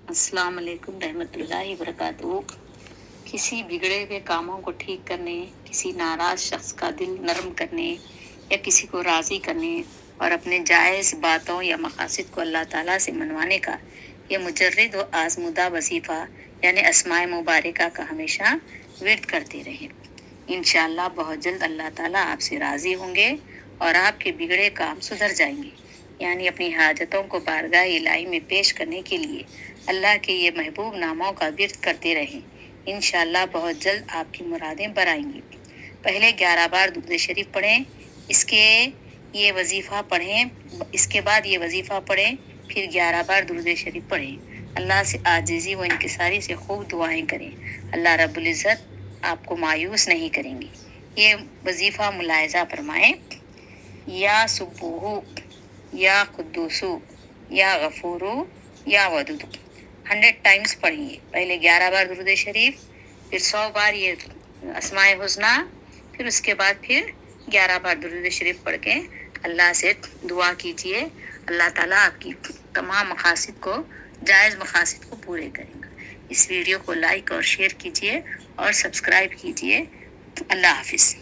अस्सलाम वालेकुम रहमतुल्लाहि वबरकातुहू। किसी बिगड़े हुए कामों को ठीक करने, किसी नाराज शख्स का दिल नरम करने या किसी को राजी करने और अपने जायज़ बातों या मकासद को अल्लाह ताला से मनवाने का यह मुजर्रिद व आजमुदा वजीफ़ा यानी अस्माए मुबारका का हमेशा विर्द करते रहें। इंशाअल्लाह बहुत जल्द अल्लाह ताला आपसे राजी होंगे और आपके बिगड़े काम सुधर जाएंगे। यानी अपनी हाजतों को बारगाह इलाही में पेश करने के लिए अल्लाह के ये महबूब नामों का विर्द करते रहें। इंशाअल्लाह बहुत जल्द आपकी मुरादें बर आएंगी। पहले 11 बार दुरूद शरीफ पढ़ें, इसके बाद ये वजीफा पढ़ें, फिर 11 बार दुरूद शरीफ पढ़ें। अल्लाह से आजिज़ी व इंकिसारी से खूब दुआएं करें। अल्लाह रब्बुल इज़्ज़त आपको मायूस नहीं करेंगे। ये वजीफा मुलायजा फरमाएं। या सुब्बूहु, या खुद्दूसु, या गफूरू, या वदूद 100 टाइम्स पढ़िए। पहले 11 बार दुरूद शरीफ, फिर 100 बार ये अस्माए हुस्ना, फिर उसके बाद फिर 11 बार दुरूद शरीफ पढ़ के अल्लाह से दुआ कीजिए। अल्लाह ताला आपकी तमाम मकासद को, जायज़ मकासद को पूरे करेंगे। इस वीडियो को लाइक और शेयर कीजिए और सब्सक्राइब कीजिए। अल्लाह हाफिज़।